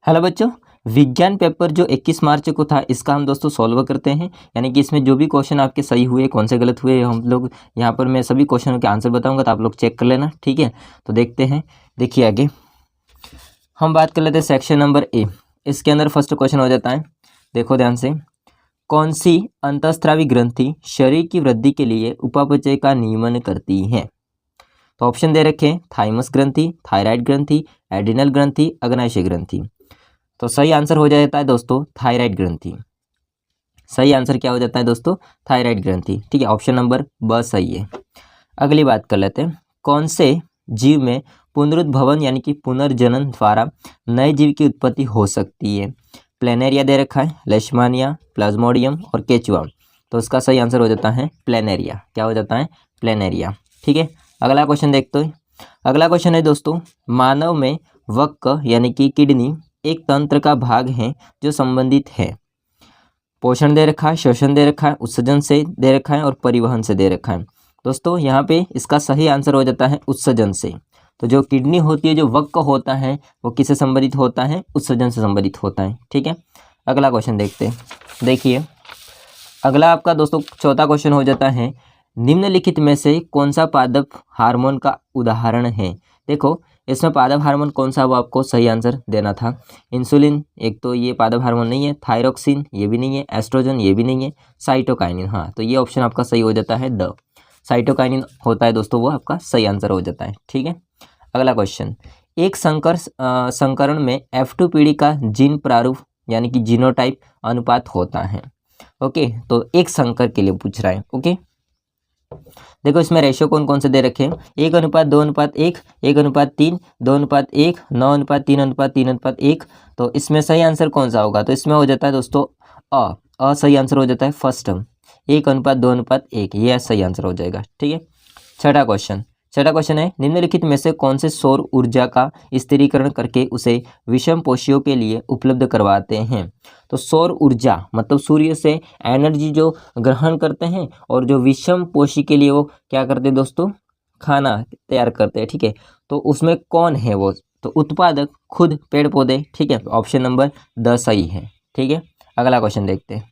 Hello बच्चों, विज्ञान paper जो 21 मार्च को था इसका हम दोस्तों सॉल्व करते हैं। यानी कि इसमें जो भी क्वेश्चन आपके सही हुए, कौन से गलत हुए, हम लोग यहाँ पर मैं सभी क्वेश्चनों के आंसर बताऊंगा, तो आप लोग चेक कर लेना, ठीक है। तो देखते हैं, देखिए आगे हम बात कर लेते हैं सेक्शन नंबर ए। इसके अंदर फर्स्ट क्वेश्चन हो जाता है, देखो ध्यान से। कौन सी अंतःस्रावी ग्रंथि शरीर की वृद्धि के लिए उपापचय का नियमन करती है? तो ऑप्शन दे रखे हैं, थाइमस ग्रंथि, थायराइड ग्रंथि, एड्रिनल ग्रंथि, अग्नाशय ग्रंथि। तो सही आंसर हो जाता है दोस्तों थायराइड ग्रंथि। सही आंसर क्या हो जाता है दोस्तों? थायराइड ग्रंथि, ठीक है। ऑप्शन नंबर ब सही है। अगली बात कर लेते हैं, कौन से जीव में पुनरुद्भवन यानी कि पुनर्जनन द्वारा नए जीव की उत्पत्ति हो सकती है? प्लेनेरिया दे रखा है, लेशमानिया, प्लाज्मोडियम और केचुआ। तो इसका सही आंसर हो जाता है प्लेनेरिया। क्या हो जाता है? प्लेनेरिया, ठीक है। अगला क्वेश्चन देखते हैं। अगला क्वेश्चन है दोस्तों, मानव में वक्क यानी कि किडनी एक तंत्र का भाग है जो संबंधित है। पोषण दे रखा है, श्वसन दे रखा है, उत्सर्जन से दे रखा है और परिवहन से दे रखा है। दोस्तों यहाँ पे इसका सही आंसर हो जाता है उत्सर्जन से। तो जो किडनी होती है, जो वक्क होता है, वो किससे संबंधित होता है? उत्सर्जन से संबंधित होता है, ठीक है। अगला क्वेश्चन देखते हैं, देखिए अगला आपका दोस्तों चौथा क्वेश्चन हो जाता है, निम्नलिखित में से कौन सा पादप हार्मोन का उदाहरण है? देखो इसमें पादप हार्मोन कौन सा, वो आपको सही आंसर देना था। इंसुलिन एक तो ये पादप हार्मोन नहीं है, थायरोक्सिन ये भी नहीं है, एस्ट्रोजन ये भी नहीं है, साइटोकाइनिन, हाँ तो ये ऑप्शन आपका सही हो जाता है द। साइटोकाइनिन होता है दोस्तों, वो आपका सही आंसर हो जाता है, ठीक है। अगला क्वेश्चन, एक संकरण में F2 पीढ़ी का जीन प्रारूप यानी कि जीनोटाइप अनुपात होता है। ओके, तो एक संकर के लिए पूछ रहा है। ओके, देखो इसमें रेशियो कौन कौन से दे रखे हैं, 1:2:1, 1:3, 2:1, 9:3:3:1। तो इसमें सही आंसर कौन सा होगा? तो इसमें हो जाता है दोस्तों अ सही आंसर हो जाता है फर्स्ट टर्म, 1:2:1, ये सही आंसर हो जाएगा, ठीक है। छठा क्वेश्चन है, निम्नलिखित में से कौन से सौर ऊर्जा का स्थिरीकरण करके उसे विषम पोषियों के लिए उपलब्ध करवाते हैं? तो सौर ऊर्जा मतलब सूर्य से एनर्जी जो ग्रहण करते हैं, और जो विषम पोषी के लिए वो क्या करते हैं दोस्तों? खाना तैयार करते हैं, ठीक है। तो उसमें कौन है वो? तो उत्पादक खुद पेड़ पौधे, ठीक है। ऑप्शन नंबर द सही है, ठीक है। अगला क्वेश्चन देखते हैं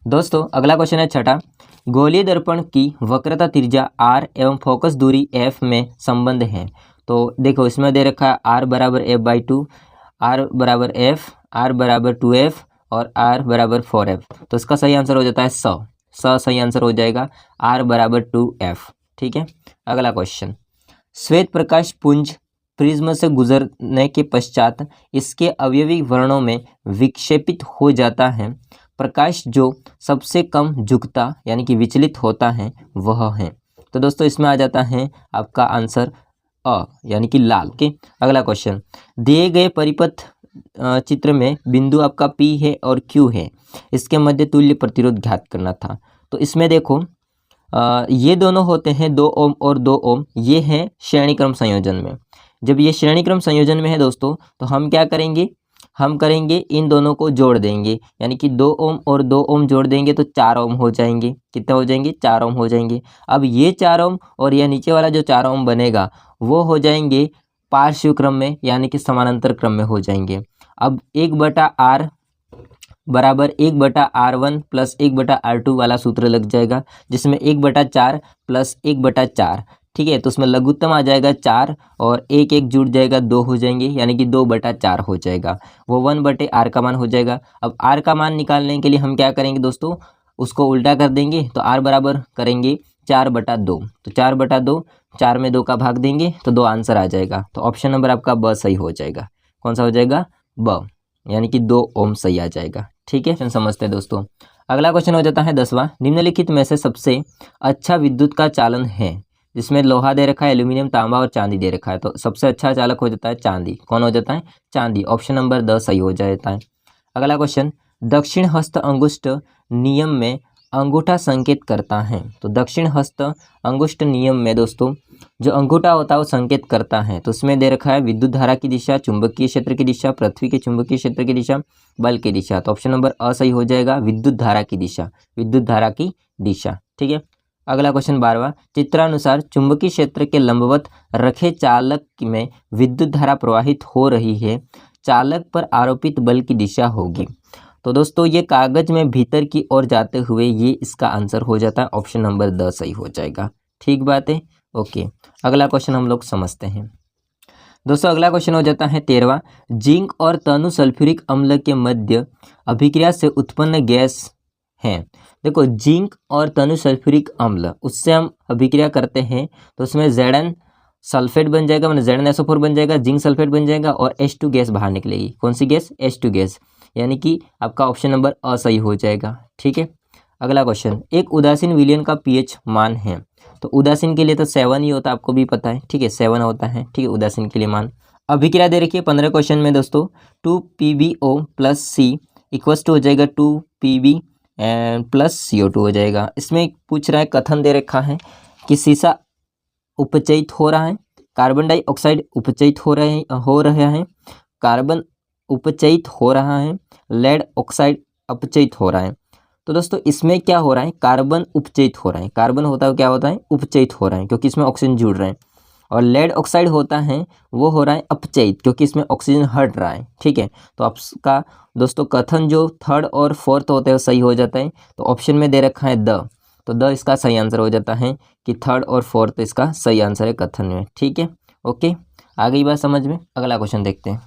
दोस्तों। अगला क्वेश्चन है छठा, गोलीय दर्पण की वक्रता त्रिज्या r एवं फोकस दूरी f में संबंध है। तो देखो इसमें दे रखा है r बराबर f/2, r बराबर f, r बराबर 2f और r बराबर 4f। तो इसका सही आंसर हो जाता है सही आंसर हो जाएगा r बराबर 2f, ठीक है। अगला क्वेश्चन, श्वेत प्रकाश पुंज प्रिज्म से गुजरने के पश्चात इसके अवयवी वर्णों में विक्षेपित हो जाता है। प्रकाश जो सबसे कम झुकता यानी कि विचलित होता है वह है। तो दोस्तों इसमें आ जाता है आपका आंसर यानी कि लाल के। अगला क्वेश्चन, दिए गए परिपथ चित्र में बिंदु आपका P है और Q है, इसके मध्य तुल्य प्रतिरोध ज्ञात करना था। तो इसमें देखो ये दोनों होते हैं 2 ओम और 2 ओम, ये हैं श्रेणी क्रम संयोजन में। जब ये श्रेणी क्रम संयोजन में है दोस्तों, तो हम क्या करेंगे? हम करेंगे इन दोनों को जोड़ देंगे, यानी कि 2 ओम और 2 ओम जोड़ देंगे तो 4 ओम हो जाएंगे। कितने हो जाएंगे? 4 ओम हो जाएंगे। अब ये 4 ओम और यह नीचे वाला जो 4 ओम बनेगा वो हो जाएंगे पार्श्व क्रम में, यानी कि समानांतर क्रम में हो जाएंगे। अब 1/r बराबर 1/r1 प्लस 1/r2 वाला सूत्र लग जाएगा, जिसमें 1/4 प्लस 1/4, ठीक है। तो उसमें लघुत्तम आ जाएगा 4 और 1 जुड़ जाएगा 2 हो जाएंगे, यानी कि 2/4 हो जाएगा। वो 1/r का मान हो जाएगा। अब r का मान निकालने के लिए हम क्या करेंगे दोस्तों? उसको उल्टा कर देंगे, तो r बराबर करेंगे 4/2। तो 4/2, 4 में 2 का भाग देंगे तो 2 आंसर आ जाएगा। तो ऑप्शन नंबर आपका ब सही हो जाएगा। कौन सा हो जाएगा? ब, यानी कि 2 ओम सही आ जाएगा, ठीक है। समझते हैं दोस्तों। अगला क्वेश्चन हो जाता है 10वां, निम्नलिखित में से सबसे अच्छा विद्युत का चालन है, जिसमें लोहा दे रखा है, एल्यूमिनियम, तांबा और चांदी दे रखा है। तो सबसे अच्छा चालक हो जाता है चांदी। कौन हो जाता है? चांदी। ऑप्शन नंबर द सही हो जाता है। अगला क्वेश्चन, दक्षिण हस्त अंगुष्ठ नियम में अंगूठा संकेत करता है। तो दक्षिण हस्त अंगुष्ठ नियम में दोस्तों जो अंगूठा होता है वो संकेत करता है। तो उसमें दे रखा है विद्युत धारा की दिशा, चुंबकीय क्षेत्र की दिशा, पृथ्वी के चुंबकीय क्षेत्र की दिशा, बल की दिशा। तो ऑप्शन नंबर अ सही हो जाएगा, विद्युत धारा की दिशा, विद्युत धारा की दिशा, ठीक है। अगला क्वेश्चन 12वां, चित्रानुसार चुंबकीय क्षेत्र के लंबवत रखे चालक में विद्युत धारा प्रवाहित हो रही है, चालक पर आरोपित बल की दिशा होगी। तो दोस्तों ये कागज में भीतर की ओर जाते हुए, ये इसका आंसर हो जाता है, ऑप्शन नंबर द सही हो जाएगा। ठीक बात है, ओके। अगला क्वेश्चन हम लोग समझते हैं दोस्तों। अगला क्वेश्चन हो जाता है 13वां। जिंक और तनु सल्फ्यूरिक अम्ल के मध्य अभिक्रिया से उत्पन्न गैस है। देखो जिंक और तनु सल्फ्यूरिक अम्ल, उससे हम अभिक्रिया करते हैं तो उसमें Zn सल्फेट बन जाएगा, मतलब ZnSO4 बन जाएगा, जिंक सल्फेट बन जाएगा और H2 गैस बाहर निकलेगी। कौन सी गैस? H2 गैस, यानी कि आपका ऑप्शन नंबर अ सही हो जाएगा। ठीक है, अगला क्वेश्चन, एक उदासीन विलयन का pH मान है। तो उदासीन के लिए तो 7 ही होता है, आपको भी पता है। ठीक है, 7 होता है। ठीक है, उदासीन के लिए मान। अभिक्रिया दे रखी है 15 क्वेश्चन में दोस्तों, 2PbO plus C equals to हो जाएगा 2Pb एंड प्लस CO2 हो जाएगा। इसमें पूछ रहा है, कथन दे रखा है कि सीसा उपचयित हो रहा है, कार्बन डाइऑक्साइड उपचयित हो रहा है, कार्बन उपचयित हो रहा है, लेड ऑक्साइड अपचयित हो रहा है। तो दोस्तों इसमें क्या हो रहा है? कार्बन उपचयित हो रहा है। कार्बन होता है क्या होता है? उपचयित हो रहा है, क्योंकि इसमें ऑक्सीजन जुड़ रहा है। और लेड ऑक्साइड होता है वो हो रहा है अपचयित, क्योंकि इसमें ऑक्सीजन हट रहा है। ठीक है, तो आपका दोस्तों कथन जो थर्ड और फोर्थ होता है वो सही हो जाता है। तो ऑप्शन में दे रखा है द, तो द इसका सही आंसर हो जाता है कि थर्ड और फोर्थ इसका सही आंसर है कथन में। ठीक है, ओके, आ गई बात समझ में। अगला क्वेश्चन देखते हैं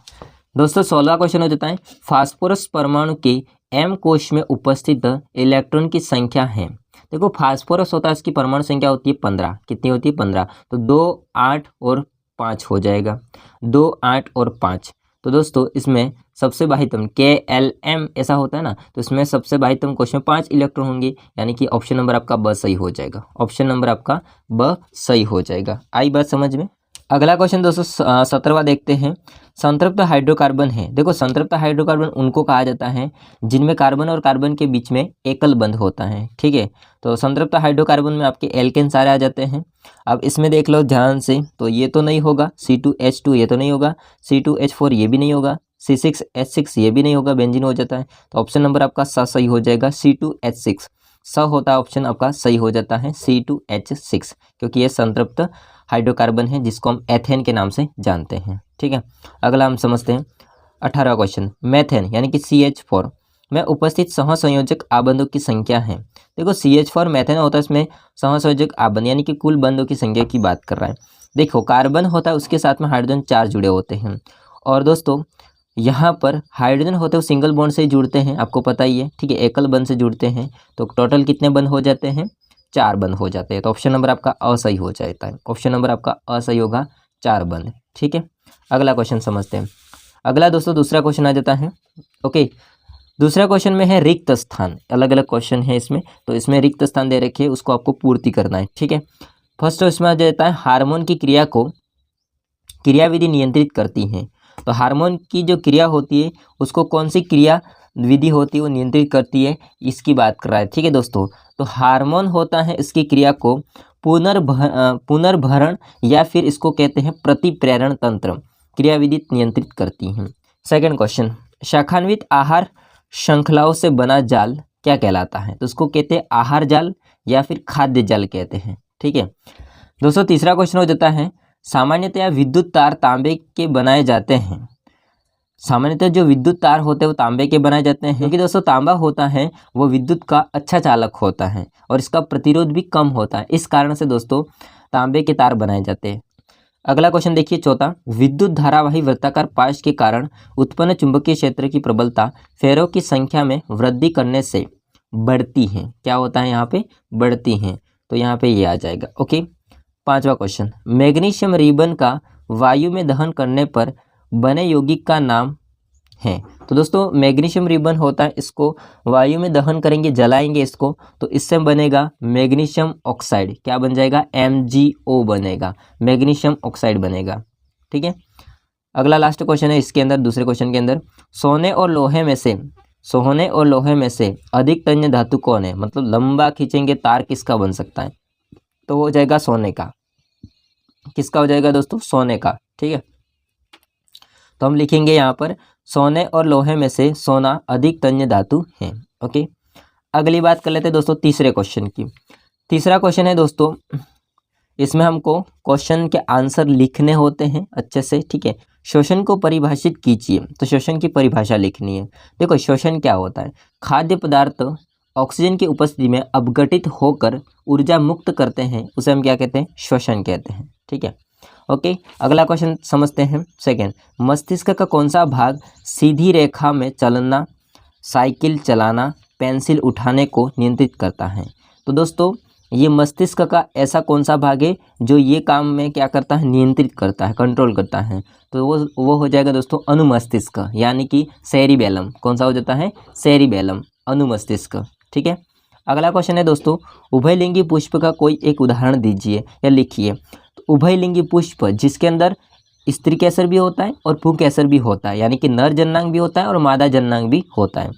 दोस्तों। 16वां क्वेश्चन हो जाता है, फास्फोरस परमाणु के M कोश में उपस्थित इलेक्ट्रॉन की संख्या है। देखो फास्फोरस होता है, इसकी परमाणु संख्या होती है 15। कितनी होती है? 15। तो 2, 8 और 5 हो जाएगा। 2, 8 और 5। तो दोस्तों इसमें सबसे बाहितम KLM ऐसा होता है ना, तो इसमें सबसे बाहितम कोश में 5 इलेक्ट्रॉन होंगे, यानी कि ऑप्शन नंबर आपका ब सही हो जाएगा। ऑप्शन नंबर आपका ब सही हो जाएगा। आई बात समझ में। अगला क्वेश्चन दोस्तों 17वां देखते हैं। संतृप्त हाइड्रोकार्बन है। देखो संतृप्त हाइड्रोकार्बन उनको कहा जाता है जिनमें कार्बन और कार्बन के बीच में एकल बंध होता है। ठीक है, तो संतृप्त हाइड्रोकार्बन में आपके एल्केन सारे आ जाते हैं। अब इसमें देख लो ध्यान से, तो ये तो नहीं होगा, C2H2 ये तो नहीं होगा, C2H4 ये भी नहीं होगा, C6H6 ये भी नहीं होगा, बेंजीन हो जाता है। तो ऑप्शन नंबर आपका सही हो जाएगा, C2H6 होता है, ऑप्शन आपका सही हो जाता है C2H6, क्योंकि ये संतृप्त हाइड्रोकार्बन है जिसको हम एथेन के नाम से जानते हैं। ठीक है, अगला हम समझते हैं 18वां क्वेश्चन। मेथेन यानी कि CH4 में उपस्थित सहसंयोजक आबंधों की संख्या है। देखो CH4 मेथेन होता है, इसमें सहसंयोजक आबंध यानी कि कुल बंधों की संख्या की बात कर रहा है। देखो कार्बन होता है, उसके साथ में हाइड्रोजन 4 जुड़े होते हैं, और दोस्तों यहाँ पर हाइड्रोजन होते हैं वो सिंगल बॉन्ड से जुड़ते हैं, आपको पता ही है। ठीक है, एकल बंध से जुड़ते हैं, तो टोटल कितने बंध हो जाते हैं? 4 बंध हो जाते हैं। तो ऑप्शन नंबर आपका असही हो जाता है। ऑप्शन नंबर आपका असही होगा, 4 बंध। ठीक है, अगला क्वेश्चन समझते हैं। अगला दोस्तों दूसरा क्वेश्चन आ जाता है। ओके, दूसरा क्वेश्चन में है रिक्त स्थान। अलग अलग क्वेश्चन है इसमें, तो इसमें रिक्त स्थान दे रखे, उसको आपको पूर्ति करना है। ठीक है, फर्स्ट इसमें आ जाता है हार्मोन की क्रिया को क्रियाविधि नियंत्रित करती है। तो हार्मोन की जो क्रिया होती है उसको कौन सी क्रिया विधि होती है वो नियंत्रित करती है, इसकी बात कर रहा है। ठीक है दोस्तों, तो हार्मोन होता है, इसकी क्रिया को पुनर्भरण या फिर इसको कहते हैं प्रतिप्रेरण तंत्र क्रियाविधि नियंत्रित करती हैं। सेकंड क्वेश्चन, शाखान्वित आहार श्रृंखलाओं से बना जाल क्या कहलाता है? तो उसको कहते हैं आहार जाल या फिर खाद्य जाल कहते हैं। ठीक है दोस्तों, तीसरा क्वेश्चन हो जाता है, सामान्यतया विद्युत तार तांबे के बनाए जाते हैं। सामान्यतः जो विद्युत तार होते हैं वो तांबे के बनाए जाते हैं, क्योंकि दोस्तों तांबा होता है वो विद्युत का अच्छा चालक होता है और इसका प्रतिरोध भी कम होता है, इस कारण से दोस्तों तांबे के तार बनाए जाते हैं। अगला क्वेश्चन देखिए चौथा, विद्युत धारावाही वृत्ताकार पाश के कारण उत्पन्न चुंबकीय क्षेत्र की प्रबलता फेरों की संख्या में वृद्धि करने से बढ़ती है। क्या होता है यहाँ पे? बढ़ती है, तो यहाँ पे ये आ जाएगा। ओके, पांचवा क्वेश्चन, मैग्नीशियम रिबन का वायु में दहन करने पर बने यौगिक का नाम है। तो दोस्तों मैग्नीशियम रिबन होता है, इसको वायु में दहन करेंगे, जलाएंगे इसको, तो इससे बनेगा मैग्नीशियम ऑक्साइड। क्या बन जाएगा? MgO बनेगा, मैग्नीशियम ऑक्साइड बनेगा। ठीक है, अगला लास्ट क्वेश्चन है इसके अंदर, दूसरे क्वेश्चन के अंदर, सोने और लोहे में से अधिक तन्य धातु कौन है? मतलब लंबा खींचेंगे तार किसका बन सकता है? तो हो जाएगा सोने का। किसका हो जाएगा दोस्तों? सोने का। ठीक है, तो हम लिखेंगे यहाँ पर सोने और लोहे में से सोना अधिक तन्य धातु है। ओके, अगली बात कर लेते हैं दोस्तों तीसरे क्वेश्चन की। तीसरा क्वेश्चन है दोस्तों, इसमें हमको क्वेश्चन के आंसर लिखने होते हैं अच्छे से। ठीक है, शोषण को परिभाषित कीजिए। तो शोषण की परिभाषा लिखनी है। देखो शोषण क्या होता है, खाद्य पदार्थ ऑक्सीजन की उपस्थिति में अपघटित होकर ऊर्जा मुक्त करते हैं, उसे हम क्या कहते हैं, शोषण कहते हैं। ठीक है, ओके। अगला क्वेश्चन समझते हैं। सेकेंड, मस्तिष्क का कौन सा भाग सीधी रेखा में चलना, साइकिल चलाना, पेंसिल उठाने को नियंत्रित करता है? तो दोस्तों ये मस्तिष्क का ऐसा कौन सा भाग है जो ये काम में क्या करता है, नियंत्रित करता है, कंट्रोल करता है? तो वो हो जाएगा दोस्तों अनुमस्तिष्क, यानी कि सेरिबेलम। कौन सा हो जाता है, सेरिबेलम, अनुमस्तिष्क। ठीक है। अगला क्वेश्चन है दोस्तों, उभयलिंगी पुष्प का कोई एक उदाहरण दीजिए या लिखिए। तो उभयलिंगी पुष्प जिसके अंदर स्त्री केसर भी होता है और पुंकेसर भी होता है, यानी कि नर जननांग भी होता है और मादा जननांग भी होता है,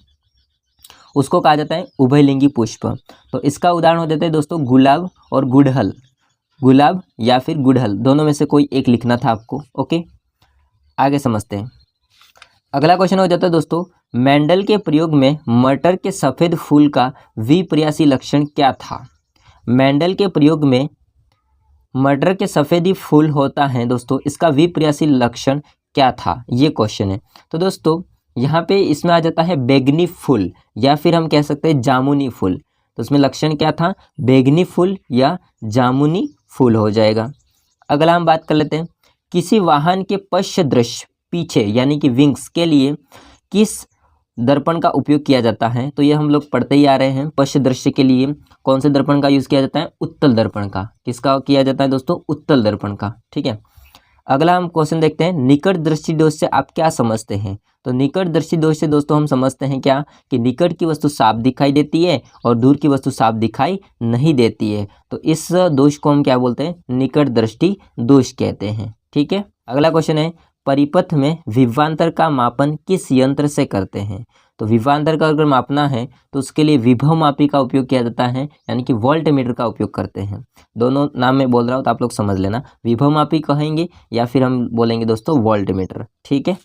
उसको कहा जाता है उभयलिंगी पुष्प। तो इसका उदाहरण हो जाता है दोस्तों गुलाब और गुड़हल। गुलाब या फिर गुड़हल, दोनों में से कोई एक लिखना था आपको। ओके, आगे समझते हैं। अगला क्वेश्चन हो जाता है दोस्तों, मेंडल के प्रयोग में मटर के सफ़ेद फूल का विपर्यासी लक्षण क्या था? मेंडल के प्रयोग में मटर के सफ़ेद फूल होता है दोस्तों, इसका विपर्यासी लक्षण क्या था, ये क्वेश्चन है। तो दोस्तों यहाँ पे इसमें आ जाता है बैगनी फूल या फिर हम कह सकते हैं जामुनी फूल। तो उसमें लक्षण क्या था, बैगनी फूल या जामुनी फूल हो जाएगा। अगला हम बात कर लेते हैं, किसी वाहन के पश्च दृश्य, पीछे यानी कि विंग्स के लिए किस दर्पण का उपयोग किया जाता है? तो ये हम लोग पढ़ते ही आ रहे हैं। पश्च दृश्य के लिए कौन से दर्पण का यूज़ किया जाता है, उत्तल दर्पण का। किसका किया जाता है दोस्तों, उत्तल दर्पण का। ठीक है। अगला हम क्वेश्चन देखते हैं, निकट दृष्टि दोष से आप क्या समझते हैं? तो निकट दृष्टि दोष से दोस्तों हम समझते हैं क्या, कि निकट की वस्तु साफ दिखाई देती है और दूर की वस्तु साफ दिखाई नहीं देती है। तो इस दोष को हम क्या बोलते हैं, निकट दृष्टि दोष कहते हैं। ठीक है। अगला क्वेश्चन है, परिपथ में विभवांतर का मापन किस यंत्र से करते हैं? तो विभवांतर का अगर मापना है तो उसके लिए विभव मापी का उपयोग किया जाता है, यानी कि वोल्ट मीटर का उपयोग करते हैं। दोनों नाम में बोल रहा हूँ तो आप लोग समझ लेना, विभव मापी कहेंगे या फिर हम बोलेंगे दोस्तों वोल्ट मीटर। ठीक है।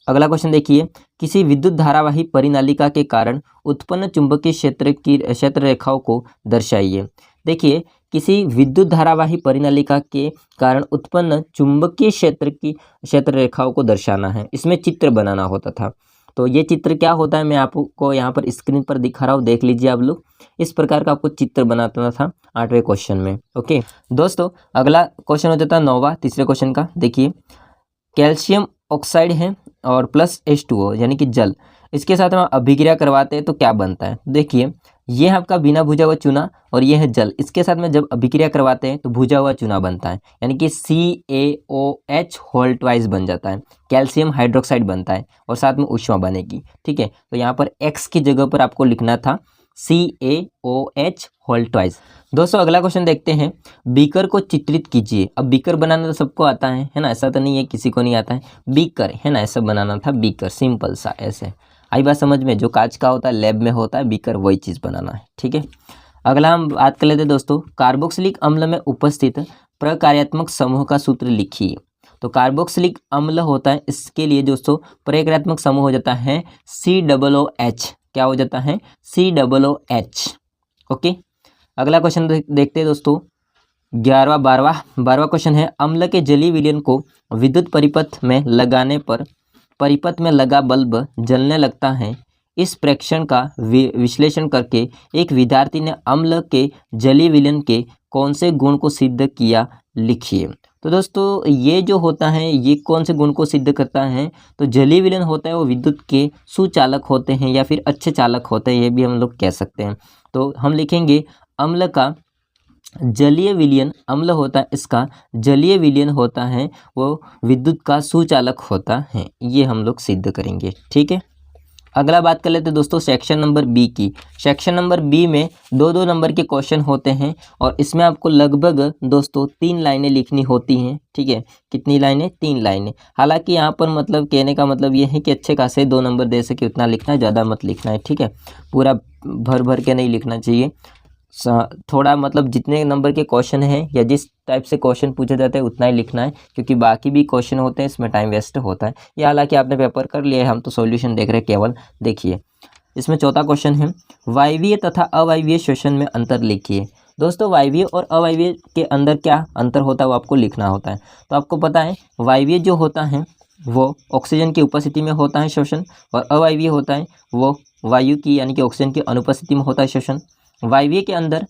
अगला क्वेश्चन देखिए, किसी विद्युत धारावाही परिनालिका के कारण उत्पन्न चुंबकीय क्षेत्र की क्षेत्र रेखाओं को दर्शाइए। देखिए, किसी विद्युत धारावाही परिनालिका के कारण उत्पन्न चुंबकीय क्षेत्र की क्षेत्र रेखाओं को दर्शाना है, इसमें चित्र बनाना होता था। तो ये चित्र क्या होता है, मैं आपको यहाँ पर स्क्रीन पर दिखा रहा हूँ, देख लीजिए आप लोग। इस प्रकार का आपको चित्र बनाना था 8वें क्वेश्चन में। ओके दोस्तों, अगला क्वेश्चन हो जाता है 9वां, तीसरे क्वेश्चन का। देखिए, कैल्शियम ऑक्साइड है और प्लस H2O यानी कि जल, इसके साथ हम अभिक्रिया करवाते हैं तो क्या बनता है? देखिए, ये है आपका बिना भुजा हुआ चूना और ये है जल, इसके साथ में जब अभिक्रिया करवाते हैं तो भुजा हुआ चूना बनता है, यानी कि CaOH होल ट्वाइस बन जाता है, कैल्शियम हाइड्रोक्साइड बनता है और साथ में ऊष्मा बनेगी। ठीक है। तो यहाँ पर X की जगह पर आपको लिखना था CaOH होल ट्वाइस। दोस्तों अगला क्वेश्चन देखते हैं, बीकर को चित्रित कीजिए। अब बीकर बनाना तो सबको आता है ना, ऐसा तो नहीं है किसी को नहीं आता है। बीकर है ना, ऐसा बनाना था, बीकर सिंपल सा ऐसे। आई बात समझ में, जो कांच का होता है लैब में होता है, बीकर वही चीज़ बनाना है। ठीक है। अगला हम बात कर लेते हैं दोस्तों, कार्बोक्सिलिक अम्ल में उपस्थित प्रकार्यात्मक समूह का सूत्र लिखिए। तो कार्बोक्सिलिक अम्ल होता है, इसके लिए दोस्तों प्रकार्यात्मक समूह हो जाता है COOH। क्या हो जाता है, COOH। ओके। अगला क्वेश्चन देखते हैं दोस्तों, 12वां क्वेश्चन है, अम्ल के जलीय विलयन को विद्युत परिपथ में लगाने पर परिपथ में लगा बल्ब जलने लगता है। इस प्रेक्षण का विश्लेषण करके एक विद्यार्थी ने अम्ल के जलीय विलयन के कौन से गुण को सिद्ध किया, लिखिए। तो दोस्तों ये जो होता है, ये कौन से गुण को सिद्ध करता है? तो जलीय विलयन होता है वो विद्युत के सुचालक होते हैं या फिर अच्छे चालक होते हैं, ये भी हम लोग कह सकते हैं। तो हम लिखेंगे अम्ल का जलीय विलयन, अम्ल होता है इसका जलीय विलयन होता है वो विद्युत का सुचालक होता है, ये हम लोग सिद्ध करेंगे। ठीक है। अगला बात कर लेते हैं दोस्तों सेक्शन नंबर बी की। सेक्शन नंबर बी में 2-2 नंबर के क्वेश्चन होते हैं और इसमें आपको लगभग दोस्तों 3 लाइनें लिखनी होती हैं। ठीक है। कितनी लाइनें? 3 लाइनें। हालांकि यहाँ पर मतलब कहने का मतलब ये है कि अच्छे खासे 2 नंबर दे सके उतना लिखना है, ज़्यादा मत लिखना है। ठीक है। पूरा भर के नहीं लिखना चाहिए, थोड़ा मतलब जितने नंबर के क्वेश्चन हैं या जिस टाइप से क्वेश्चन पूछे जाते हैं उतना ही लिखना है, क्योंकि बाकी भी क्वेश्चन होते हैं इसमें टाइम वेस्ट होता है। ये हालांकि आपने पेपर कर लिया है, हम तो सॉल्यूशन देख रहे हैं केवल। देखिए, इसमें चौथा क्वेश्चन है, वायवीय तथा अवायवीय श्वसन में अंतर लिखिए। दोस्तों वायवीय और अवायवीय के अंदर क्या अंतर होता है वो आपको लिखना होता है। तो आपको पता है वायवीय जो होता है वो ऑक्सीजन की उपस्थिति में होता है श्वसन, और अवायवीय होता है वो वायु की यानी कि ऑक्सीजन की अनुपस्थिति में होता है श्वसन। वायवीय के अंदर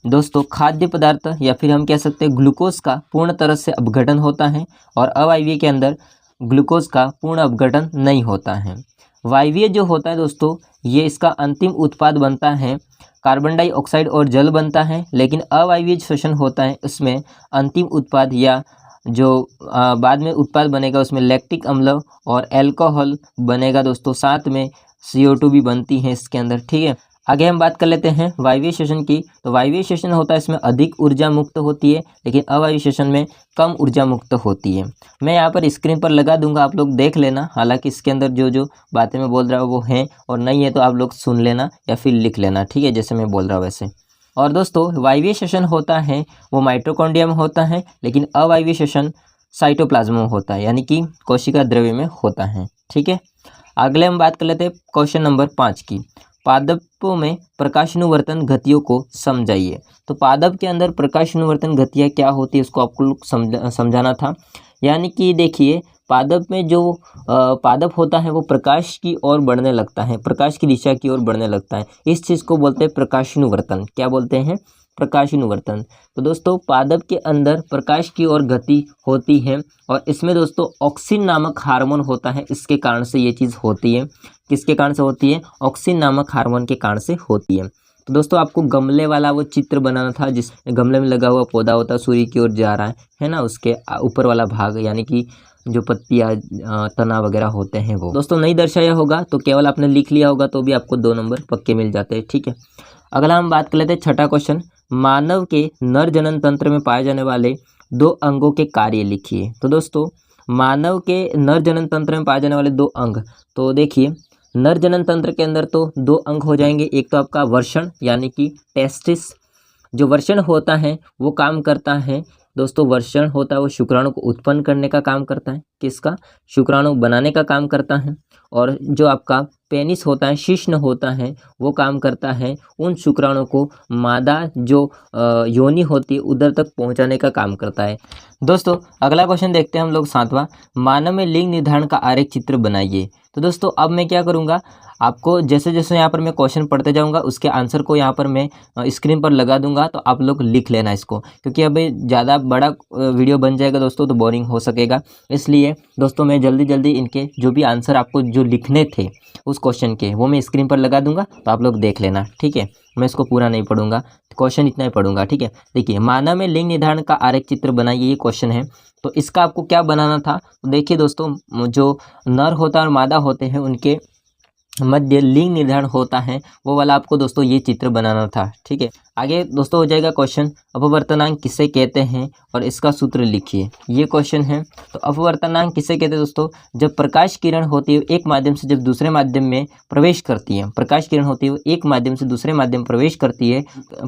दोस्तों खाद्य पदार्थ या फिर हम कह सकते हैं ग्लूकोज का पूर्ण तरह से अपघटन होता है, और अवायवीय के अंदर ग्लूकोज का पूर्ण अपघटन नहीं होता है। वायवीय जो होता है दोस्तों, ये इसका अंतिम उत्पाद बनता है कार्बन डाइऑक्साइड और जल बनता है, लेकिन अवायवीय श्वसन होता है उसमें अंतिम उत्पाद या जो बाद में उत्पाद बनेगा उसमें लैक्टिक अम्ल और एल्कोहल बनेगा दोस्तों, साथ में CO2 भी बनती है इसके अंदर। ठीक है, आगे हम बात कर लेते हैं वायवीय श्वसन की। तो वायवीय श्वसन होता है इसमें अधिक ऊर्जा मुक्त होती है, लेकिन अवायवीय श्वसन में कम ऊर्जा मुक्त होती है। मैं यहाँ पर स्क्रीन पर लगा दूंगा, आप लोग देख लेना। हालांकि इसके अंदर जो जो बातें मैं बोल रहा हूँ वो हैं, और नहीं है तो आप लोग सुन लेना या फिर लिख लेना, ठीक है, जैसे मैं बोल रहा हूँ वैसे। और दोस्तों वायवीय श्वसन होता है वो माइटोकॉन्ड्रिया में होता है, लेकिन अवायवीय श्वसन साइटोप्लाज्म में होता है, यानी कि कोशिका द्रव्य में होता है। ठीक है, अगले हम बात कर लेते हैं क्वेश्चन नंबर 5 की। पादपों में प्रकाशानुवर्तन गतियों को समझाइए। तो पादप के अंदर प्रकाशानुवर्तन गतियाँ क्या होती है उसको आपको समझाना था। यानी कि देखिए, पादप में जो पादप होता है वो प्रकाश की ओर बढ़ने लगता है, प्रकाश की दिशा की ओर बढ़ने लगता है। इस चीज़ को बोलते हैं प्रकाशानुवर्तन। क्या बोलते हैं? प्रकाशानुवर्तन। तो दोस्तों पादप के अंदर प्रकाश की ओर गति होती है, और इसमें दोस्तों ऑक्सिन नामक हार्मोन होता है, इसके कारण से ये चीज़ होती है। किसके कारण से होती है? ऑक्सिन नामक हार्मोन के कारण से होती है। तो दोस्तों आपको गमले वाला वो चित्र बनाना था, जिस गमले में लगा हुआ पौधा होता है सूर्य की ओर जा रहा है ना, उसके ऊपर वाला भाग यानी कि जो पत्तियाँ तना वगैरह होते हैं वो दोस्तों नहीं दर्शाया होगा, तो केवल आपने लिख लिया होगा तो भी आपको 2 नंबर पक्के मिल जाते हैं। ठीक है, अगला हम बात कर लेते हैं छठा क्वेश्चन। मानव के नर जनन तंत्र में पाए जाने वाले 2 अंगों के कार्य लिखिए। तो दोस्तों मानव के नर जनन तंत्र में पाए जाने वाले 2 अंग, तो देखिए नर जनन तंत्र के अंदर तो 2 अंग हो जाएंगे। एक तो आपका वर्षण यानी कि टेस्टिस, जो वर्षण होता है वो काम करता है दोस्तों, वर्षण होता है वो शुक्राणु को उत्पन्न करने का काम करता है। किसका? शुक्राणु बनाने का काम करता है। और जो आपका पेनिस होता है, शिश्न होता है, वो काम करता है उन शुक्राणु को मादा जो योनि होती है उधर तक पहुंचाने का काम करता है। दोस्तों अगला क्वेश्चन देखते हैं हम लोग 7वां। मानव में लिंग निर्धारण का आरेख चित्र बनाइए। तो दोस्तों अब मैं क्या करूँगा, आपको जैसे जैसे यहाँ पर मैं क्वेश्चन पढ़ते जाऊँगा उसके आंसर को यहाँ पर मैं स्क्रीन पर लगा दूंगा, तो आप लोग लिख लेना इसको, क्योंकि अभी ज़्यादा बड़ा वीडियो बन जाएगा दोस्तों तो बोरिंग हो सकेगा। इसलिए दोस्तों मैं जल्दी जल्दी इनके जो भी आंसर आपको जो लिखने थे उस क्वेश्चन के वो मैं स्क्रीन पर लगा दूंगा, तो आप लोग देख लेना। ठीक है, मैं इसको पूरा नहीं पढ़ूंगा, क्वेश्चन इतना ही पढ़ूंगा। ठीक है, देखिए मानव में लिंग निर्धारण का आरेख चित्र बनाइए, ये क्वेश्चन है। तो इसका आपको क्या बनाना था, तो देखिए दोस्तों जो नर होता है और मादा होते हैं उनके मध्य लिंग निर्धारण होता है, वो वाला आपको दोस्तों ये चित्र बनाना था। ठीक है, आगे दोस्तों हो जाएगा क्वेश्चन, अपवर्तनांक किसे कहते हैं और इसका सूत्र लिखिए। ये क्वेश्चन है। तो अपवर्तनांक किसे कहते हैं दोस्तों? जब प्रकाश किरण होती है एक माध्यम से जब दूसरे माध्यम में प्रवेश करती है, प्रकाश किरण होती है एक माध्यम से दूसरे माध्यम प्रवेश करती है,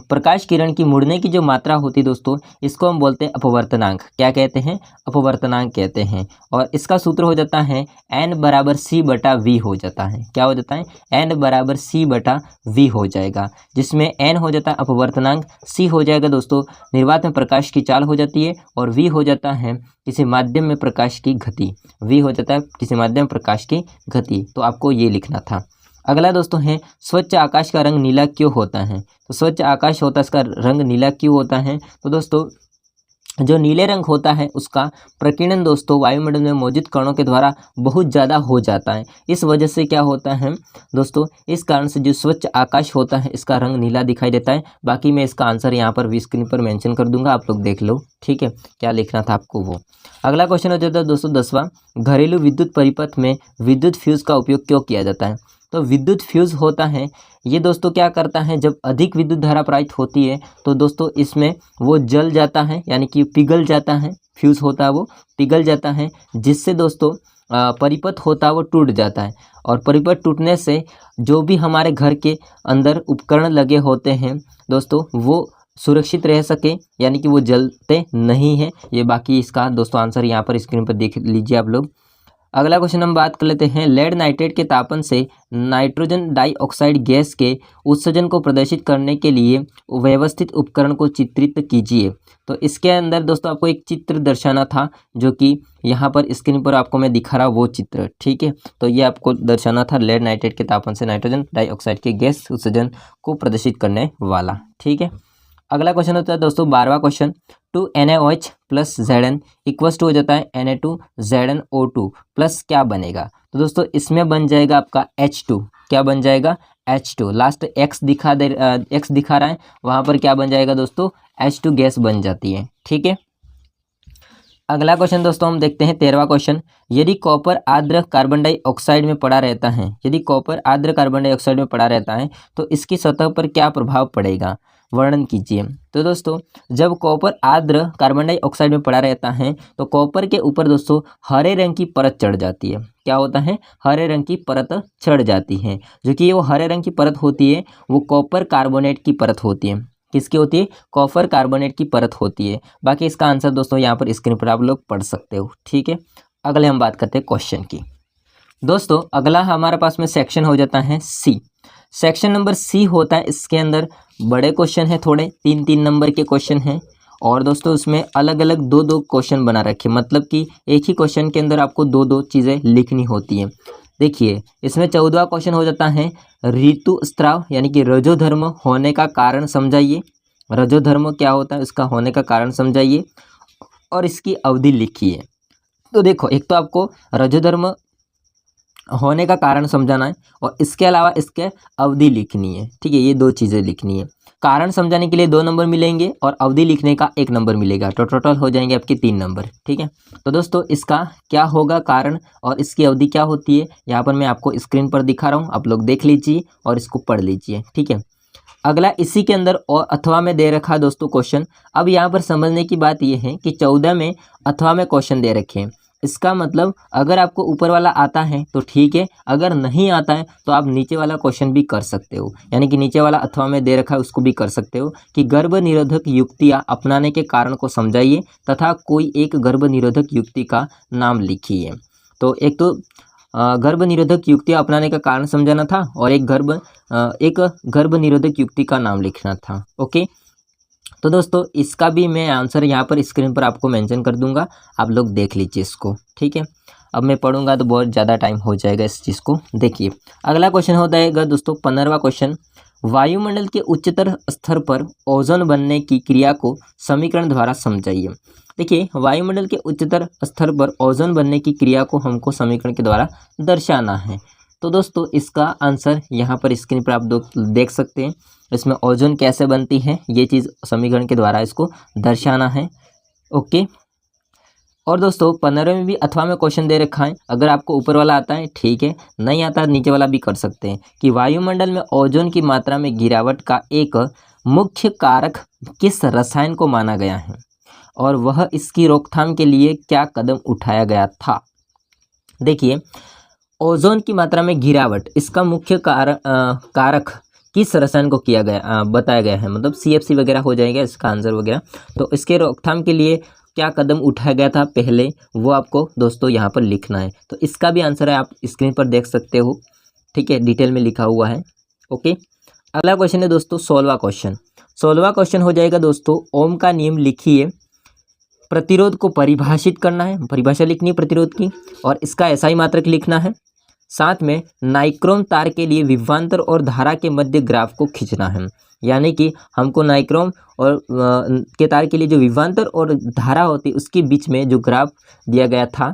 प्रकाश किरण की मुड़ने की जो मात्रा होती है दोस्तों, इसको हम बोलते हैं अपवर्तनांक। क्या कहते हैं? अपवर्तनांक कहते हैं। और इसका सूत्र हो जाता है n = c/v हो जाता है। क्या हो जाता है? n = c/v हो जाएगा, जिसमें n हो जाता है अपवर्तनांक, c हो जाएगा दोस्तों निर्वात में प्रकाश की चाल हो जाती है, और v हो जाता है किसी माध्यम में प्रकाश की गति। v हो जाता है किसी माध्यम में प्रकाश की गति। तो आपको ये लिखना था। अगला दोस्तों है स्वच्छ आकाश का रंग नीला क्यों होता है? तो स्वच्छ आकाश होता है इसका रंग नीला क्यों होता है? तो दोस्तों जो नीले रंग होता है उसका प्रकीर्णन दोस्तों वायुमंडल में मौजूद कणों के द्वारा बहुत ज़्यादा हो जाता है। इस वजह से क्या होता है दोस्तों, इस कारण से जो स्वच्छ आकाश होता है इसका रंग नीला दिखाई देता है। बाकी मैं इसका आंसर यहाँ पर स्क्रीन पर मेंशन कर दूंगा, आप लोग देख लो। ठीक है, क्या लिखना था आपको वो। अगला क्वेश्चन हो जाता है दोस्तों 10वां। घरेलू विद्युत परिपथ में विद्युत फ्यूज का उपयोग क्यों किया जाता है? तो विद्युत फ्यूज होता है ये दोस्तों क्या करता है, जब अधिक विद्युत धारा प्रवाहित होती है तो दोस्तों इसमें वो जल जाता है, यानी कि पिघल जाता है। फ्यूज होता है वो पिघल जाता है, जिससे दोस्तों परिपथ होता है वो टूट जाता है। और परिपथ टूटने से जो भी हमारे घर के अंदर उपकरण लगे होते हैं दोस्तों वो सुरक्षित रह सके, यानी कि वो जलते नहीं हैं। ये बाकी इसका दोस्तों आंसर यहाँ पर स्क्रीन पर देख लीजिए आप लोग। अगला क्वेश्चन हम बात कर लेते हैं, लेड नाइट्रेट के तापन से नाइट्रोजन डाइऑक्साइड गैस के उत्सर्जन को प्रदर्शित करने के लिए व्यवस्थित उपकरण को चित्रित कीजिए। तो इसके अंदर दोस्तों आपको एक चित्र दर्शाना था, जो कि यहाँ पर स्क्रीन पर आपको मैं दिखा रहा वो चित्र, ठीक है। तो ये आपको दर्शाना था लेड नाइट्रेट के तापन से नाइट्रोजन डाइऑक्साइड के गैस उत्सर्जन को प्रदर्शित करने वाला, ठीक है। अगला क्वेश्चन होता है दोस्तों 12वां question, 2NaOH plus Zn equals to हो जाता है Na2ZnO2 प्लस क्या बनेगा। तो दोस्तों इसमें बन जाएगा आपका H2। क्या बन जाएगा? H2। लास्ट X दिखा रहा है, वहाँ पर क्या बन जाएगा दोस्तों? H2 गैस बन जाती है, ठीक है। अगला क्वेश्चन दोस्तों हम देखते हैं 13वां क्वेश्चन, यदि कॉपर आर्द्र कार्बन डाइऑक्साइड में पड़ा रहता है, यदि कॉपर आर्द्र कार्बन डाइऑक्साइड में पड़ा रहता है तो इसकी सतह पर क्या प्रभाव पड़ेगा, वर्णन कीजिए। तो दोस्तों जब कॉपर आर्द्र कार्बन डाइऑक्साइड में पड़ा रहता है तो कॉपर के ऊपर दोस्तों हरे रंग की परत चढ़ जाती है। क्या होता है? हरे रंग की परत चढ़ जाती है, जो कि वो हरे रंग की परत होती है वो कॉपर कार्बोनेट की परत होती है। किसकी होती है? कॉपर कार्बोनेट की परत होती है। बाकी इसका आंसर दोस्तों यहाँ पर स्क्रीन पर आप लोग पढ़ सकते हो, ठीक है। अगले हम बात करते हैं क्वेश्चन की। दोस्तों अगला हमारे पास में सेक्शन हो जाता है सी। सेक्शन नंबर सी होता है, इसके अंदर बड़े क्वेश्चन है, थोड़े 3-3 नंबर के क्वेश्चन हैं। और दोस्तों उसमें अलग अलग 2-2 क्वेश्चन बना रखे, मतलब कि एक ही क्वेश्चन के अंदर आपको 2-2 चीज़ें लिखनी होती हैं। देखिए इसमें 14वां क्वेश्चन हो जाता है ऋतुस्राव यानी कि रजोधर्म होने का कारण समझाइए। रजोधर्म क्या होता है, इसका होने का कारण समझाइए और इसकी अवधि लिखिए। तो देखो एक तो आपको रजोधर्म होने का कारण समझाना है और इसके अलावा इसके अवधि लिखनी है, ठीक है। ये 2 चीज़ें लिखनी है। कारण समझाने के लिए 2 नंबर मिलेंगे और अवधि लिखने का 1 नंबर मिलेगा, तो टोटल हो जाएंगे आपके 3 नंबर, ठीक है। तो दोस्तों इसका क्या होगा कारण और इसकी अवधि क्या होती है, यहाँ पर मैं आपको स्क्रीन पर दिखा रहा हूँ, आप लोग देख लीजिए और इसको पढ़ लीजिए, ठीक है। अगला इसी के अंदर और अथवा में दे रखा है दोस्तों क्वेश्चन। अब यहाँ पर समझने की बात यह है कि 14 में अथवा में क्वेश्चन दे रखे हैं। इसका मतलब अगर आपको ऊपर वाला आता है तो ठीक है, अगर नहीं आता है तो आप नीचे वाला क्वेश्चन भी कर सकते हो, यानी कि नीचे वाला अथवा में दे रखा है उसको भी कर सकते हो कि गर्भ निरोधक युक्तियाँ अपनाने के कारण को समझाइए तथा कोई एक गर्भ निरोधक युक्ति का नाम लिखिए। तो एक तो गर्भ निरोधक युक्तियाँ अपनाने का कारण समझाना था और एक गर्भ निरोधक युक्ति का नाम लिखना था, ओके। तो दोस्तों इसका भी मैं आंसर यहाँ पर स्क्रीन पर आपको मेंशन कर दूंगा, आप लोग देख लीजिए इसको, ठीक है। अब मैं पढ़ूंगा तो बहुत ज़्यादा टाइम हो जाएगा इस चीज़ को। देखिए अगला क्वेश्चन होता है दोस्तों 15वां क्वेश्चन, वायुमंडल के उच्चतर स्तर पर ओजोन बनने की क्रिया को समीकरण द्वारा समझाइए। देखिए वायुमंडल के उच्चतर स्तर पर ओजोन बनने की क्रिया को हमको समीकरण के द्वारा दर्शाना है। तो दोस्तों इसका आंसर यहाँ पर स्क्रीन पर आप देख सकते हैं। इसमें ओजोन कैसे बनती है ये चीज़ समीकरण के द्वारा इसको दर्शाना है, ओके। और दोस्तों 15वें में भी अथवा में क्वेश्चन दे रखा है, अगर आपको ऊपर वाला आता है ठीक है, नहीं आता नीचे वाला भी कर सकते हैं कि वायुमंडल में ओजोन की मात्रा में गिरावट का एक मुख्य कारक किस रसायन को माना गया है और वह इसकी रोकथाम के लिए क्या कदम उठाया गया था। देखिए ओजोन की मात्रा में गिरावट इसका मुख्य कारक किस रसायन को किया गया बताया गया है, मतलब CFC वगैरह हो जाएगा इसका आंसर वगैरह। तो इसके रोकथाम के लिए क्या कदम उठाया गया था पहले, वो आपको दोस्तों यहाँ पर लिखना है। तो इसका भी आंसर है, आप स्क्रीन पर देख सकते हो, ठीक है, डिटेल में लिखा हुआ है, ओके। अगला क्वेश्चन है दोस्तों 16वां क्वेश्चन। 16वां क्वेश्चन हो जाएगा दोस्तों, ओम का नियम लिखिए। प्रतिरोध को परिभाषित करना है, परिभाषा लिखनी है प्रतिरोध की और इसका SI मात्रक लिखना है। साथ में नाइक्रोम तार के लिए विभवांतर और धारा के मध्य ग्राफ को खींचना है, यानी कि हमको नाइक्रोम और के तार के लिए जो विभवांतर और धारा होती है उसके बीच में जो ग्राफ दिया गया था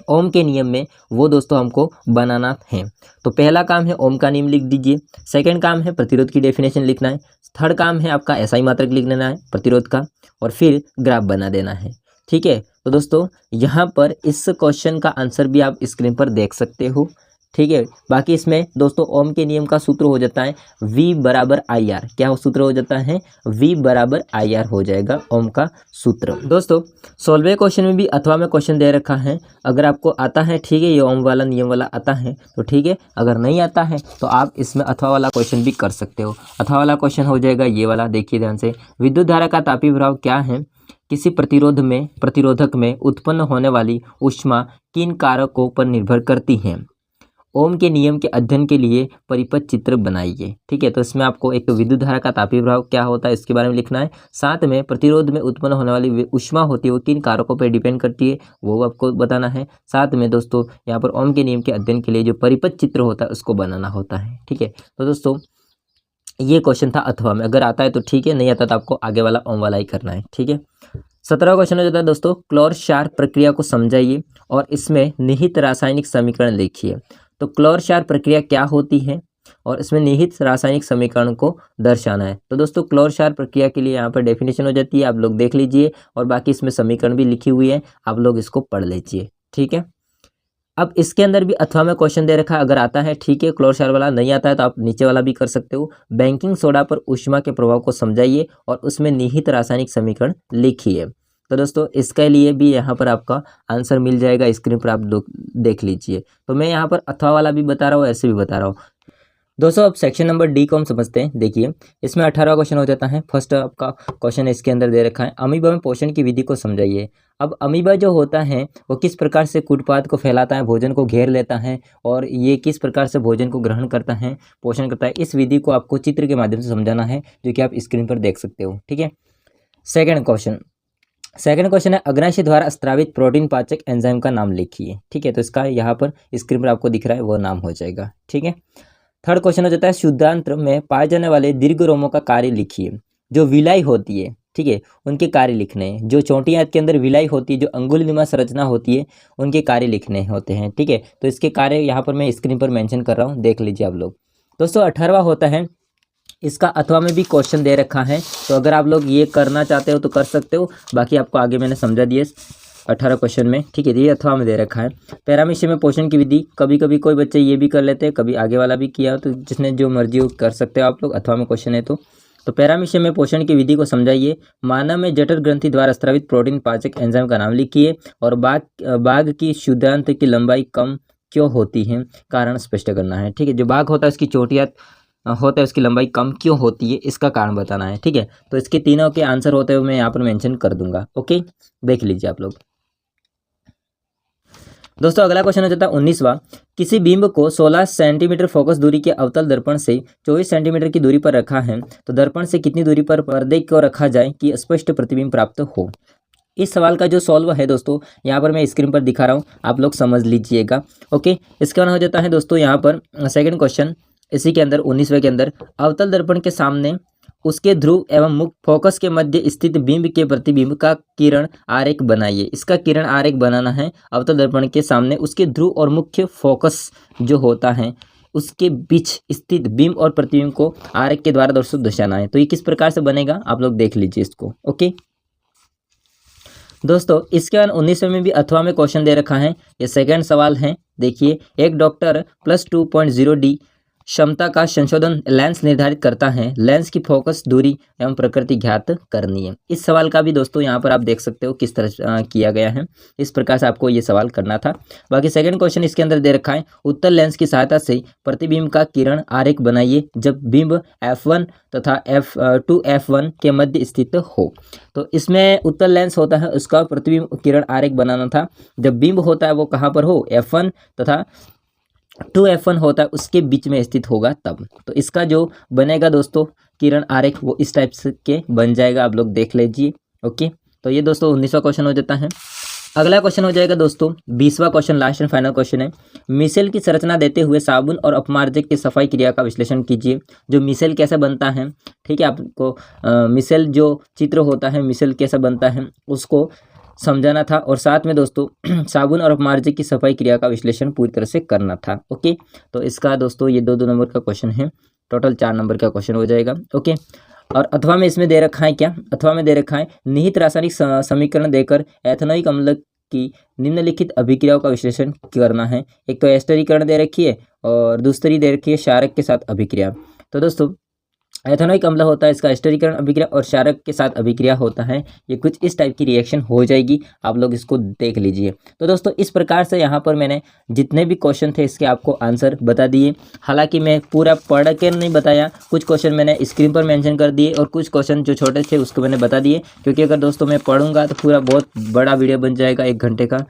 ओम के नियम में, वो दोस्तों हमको बनाना है। तो पहला काम है ओम का नियम लिख दीजिए, सेकंड काम है प्रतिरोध की डेफिनेशन लिखना है, थर्ड काम है आपका SI मात्रक लिख लेना है प्रतिरोध का और फिर ग्राफ बना देना है, ठीक है। तो दोस्तों यहाँ पर इस क्वेश्चन का आंसर भी आप स्क्रीन पर देख सकते हो, ठीक है। बाकी इसमें दोस्तों ओम के नियम का सूत्र हो जाता है V बराबर IR। क्या सूत्र हो जाता है? V बराबर IR हो जाएगा ओम का सूत्र। दोस्तों 16वें क्वेश्चन में भी अथवा में क्वेश्चन दे रखा है। अगर आपको आता है ठीक है, ये ओम वाला नियम वाला आता है तो ठीक है, अगर नहीं आता है तो आप इसमें अथवा वाला क्वेश्चन भी कर सकते हो। अथवा वाला क्वेश्चन हो जाएगा ये वाला, देखिए ध्यान से। विद्युत धारा का तापीय प्रभाव क्या है? किसी प्रतिरोधक में उत्पन्न होने वाली ऊष्मा किन कारकों पर निर्भर करती है? ओम के नियम के अध्ययन के लिए परिपथ चित्र बनाइए। ठीक है, तो इसमें आपको एक विद्युत धारा का तापीय प्रभाव क्या होता है इसके बारे में लिखना है। साथ में प्रतिरोध में उत्पन्न होने वाली ऊष्मा होती है वो किन कारकों पर डिपेंड करती है वो आपको बताना है। साथ में दोस्तों यहाँ पर ओम के नियम के अध्ययन के लिए जो परिपथ चित्र होता है उसको बनाना होता है। ठीक है, तो दोस्तों ये क्वेश्चन था अथवा में। अगर आता है तो ठीक है, नहीं आता तो आपको आगे वाला ओम वाला ही करना है। ठीक है, 17वां क्वेश्चन हो जाता है दोस्तों, क्लोर क्षार प्रक्रिया को समझाइए और इसमें निहित रासायनिक समीकरण लिखिए। तो क्लोर क्षार प्रक्रिया क्या होती है और इसमें निहित रासायनिक समीकरण को दर्शाना है। तो दोस्तों क्लोर क्षार प्रक्रिया के लिए यहाँ पर डेफिनेशन हो जाती है, आप लोग देख लीजिए, और बाकी इसमें समीकरण भी लिखी हुई है, आप लोग इसको पढ़ लीजिए। ठीक है, अब इसके अंदर भी अथवा में क्वेश्चन दे रखा है। अगर आता है ठीक है क्लोर क्षार वाला, नहीं आता है तो आप नीचे वाला भी कर सकते हो। बेकिंग सोडा पर ऊष्मा के प्रभाव को समझाइए और उसमें निहित रासायनिक समीकरण लिखिए। तो दोस्तों इसके लिए भी यहाँ पर आपका आंसर मिल जाएगा, स्क्रीन पर आप देख लीजिए। तो मैं यहाँ पर अथवा वाला भी बता रहा हूँ, ऐसे भी बता रहा हूँ। दोस्तों अब सेक्शन नंबर डी को हम समझते हैं। देखिए इसमें 18वां क्वेश्चन हो जाता है। फर्स्ट आपका क्वेश्चन इसके अंदर दे रखा है, अमीबा में पोषण की विधि को समझाइए। अब अमीबा जो होता है वो किस प्रकार से कूटपाद को फैलाता है, भोजन को घेर लेता है, और ये किस प्रकार से भोजन को ग्रहण करता है, पोषण करता है, इस विधि को आपको चित्र के माध्यम से समझाना है, जो कि आप स्क्रीन पर देख सकते हो। ठीक है, सेकेंड क्वेश्चन है, अग्नाशय द्वारा स्त्रावित प्रोटीन पाचक एंजाइम का नाम लिखिए। ठीक है, तो इसका यहाँ पर स्क्रीन पर आपको दिख रहा है वो नाम हो जाएगा। ठीक है, थर्ड क्वेश्चन हो जाता है, शुद्धांत्र में पाए जाने वाले दीर्घ रोमों का कार्य लिखिए। जो विलाई होती है, ठीक है, उनके कार्य लिखने हैं। जो चोटी आंत के अंदर विलाई होती है, जो अंगुलीनुमा संरचना होती है, उनके कार्य लिखने होते हैं। ठीक है, तो इसके कार्य यहाँ पर मैं स्क्रीन पर मेंशन कर रहा हूँ, देख लीजिए आप लोग। दोस्तों 18वां होता है, इसका अथवा में भी क्वेश्चन दे रखा है, तो अगर आप लोग ये करना चाहते हो तो कर सकते हो, बाकी आपको आगे मैंने समझा दिए 18 क्वेश्चन में। ठीक है, ये अथवा में दे रखा है। पैरामीशियम में पोषण की विधि, कभी कभी कोई बच्चे ये भी कर लेते हैं, कभी आगे वाला भी किया, तो जिसने जो मर्जी हो कर सकते हो आप लोग। अथवा में क्वेश्चन है तो पैरामीशियम में पोषण की विधि को समझाइए। मानव में जठर ग्रंथि द्वारा स्रावित प्रोटीन पाचक एंजाइम का नाम लिखिए, और बाघ की शुद्धांत की लंबाई कम क्यों होती है, कारण स्पष्ट करना है। ठीक है, जो बाघ होता है उसकी चोटियाँ होता है, उसकी लंबाई कम क्यों होती है, इसका कारण बताना है। ठीक है, तो इसके तीनों के आंसर होते हुए मैं यहाँ पर मेंशन कर दूंगा। ओके, देख लीजिए आप लोग। दोस्तों अगला क्वेश्चन हो जाता है 19वां, किसी बिंब को 16 सेंटीमीटर फोकस दूरी के अवतल दर्पण से 24 सेंटीमीटर की दूरी पर रखा है, तो दर्पण से कितनी दूरी पर पर्दे को रखा जाए कि स्पष्ट प्रतिबिंब प्राप्त हो। इस सवाल का जो सॉल्व है दोस्तों यहाँ पर मैं स्क्रीन पर दिखा रहा हूँ, आप लोग समझ लीजिएगा। ओके, इसके बाद हो जाता है दोस्तों यहाँ पर सेकंड क्वेश्चन, इसी के अंदर 19वें के अंदर, अवतल दर्पण के सामने उसके ध्रुव एवं मुक्त फोकस के मध्य स्थित बिंब के प्रतिबिंब का किरण आरेख बनाइए। इसका किरण आरेख बनाना है। अवतल दर्पण के सामने उसके ध्रुव और मुख्य फोकस जो होता है उसके बीच स्थित बिंब और प्रतिबिंब को आरेख के द्वारा दोस्तों दर्शाना है। तो ये किस प्रकार से बनेगा आप लोग देख लीजिए इसको। ओके दोस्तों, इसके बाद 19वें में भी अथवा में क्वेश्चन दे रखा है। ये सेकंड सवाल है। देखिए, एक डॉक्टर +2.0D क्षमता का संशोधन लेंस निर्धारित करता है, लेंस की फोकस दूरी एवं प्रकृति ज्ञात करनी है। इस सवाल का भी दोस्तों यहाँ पर आप देख सकते हो किस तरह किया गया है, इस प्रकार से आपको ये सवाल करना था। बाकी सेकंड क्वेश्चन इसके अंदर दे रखा है, उत्तल लेंस की सहायता से प्रतिबिंब का किरण आरेख बनाइए जब बिंब F1 तथा F2F1 के मध्य स्थित हो। तो इसमें उत्तल लेंस होता है, उसका प्रतिबिंब किरण आरेख बनाना था। जब बिंब होता है वो कहाँ पर हो, F1 तथा 2F1 होता है उसके बीच में स्थित होगा तब। तो इसका जो बनेगा दोस्तों किरण आरेख वो इस टाइप से के बन जाएगा, आप लोग देख लीजिए। ओके, तो ये दोस्तों 19वां क्वेश्चन हो जाता है। अगला क्वेश्चन हो जाएगा दोस्तों 20वां question, last and final question है। मिसेल की संरचना देते हुए साबुन और अपमार्जक की सफाई क्रिया का विश्लेषण कीजिए। जो मिसेल कैसे बनता है, ठीक है, आपको मिसेल जो चित्र होता है मिसेल कैसे बनता है उसको समझाना था, और साथ में दोस्तों साबुन और अपमार्जक की सफाई क्रिया का विश्लेषण पूरी तरह से करना था। ओके, तो इसका दोस्तों ये 2-2 नंबर का क्वेश्चन है, टोटल 4 नंबर का क्वेश्चन हो जाएगा। ओके, और अथवा में इसमें दे रखा है क्या, अथवा में दे रखा है निहित रासायनिक समीकरण देकर एथेनोइक अम्ल की निम्नलिखित अभिक्रियाओं का विश्लेषण करना है। एक तो एस्टरीकरण दे रखी है और दूसरी दे रखी है क्षारक के साथ अभिक्रिया। तो दोस्तों एथेनोइक अम्ल होता है, इसका एस्टरीकरण अभिक्रिया और क्षारक के साथ अभिक्रिया होता है। ये कुछ इस टाइप की रिएक्शन हो जाएगी, आप लोग इसको देख लीजिए। तो दोस्तों इस प्रकार से यहाँ पर मैंने जितने भी क्वेश्चन थे इसके आपको आंसर बता दिए। हालांकि मैं पूरा पढ़ के नहीं बताया, कुछ क्वेश्चन मैंने स्क्रीन पर मेंशन कर दिए और कुछ क्वेश्चन जो छोटे थे उसको मैंने बता दिए, क्योंकि अगर दोस्तों मैं पढ़ूंगा तो पूरा बहुत बड़ा वीडियो बन जाएगा 1 घंटे का,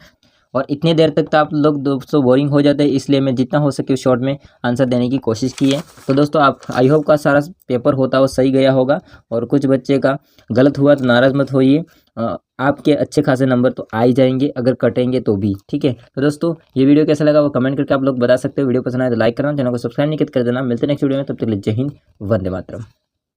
और इतनी देर तक तो आप लोग दोस्तों बोरिंग हो जाते हैं। इसलिए मैं जितना हो सके शॉर्ट में आंसर देने की कोशिश की है। तो दोस्तों आप आई होप का सारा पेपर होता हो सही गया होगा, और कुछ बच्चे का गलत हुआ तो नाराज़ मत होइए, आपके अच्छे खासे नंबर तो आ ही जाएंगे अगर कटेंगे तो भी, ठीक है। तो दोस्तों ये वीडियो कैसा लगा वो कमेंट करके आप लोग बता सकते हो। वीडियो पसंद आए तो लाइक करना, चैनल को सब्सक्राइब नहीं कर देना। मिलते हैं नेक्स्ट वीडियो में, तब तक के लिए जय हिंद, वंदे मातरम।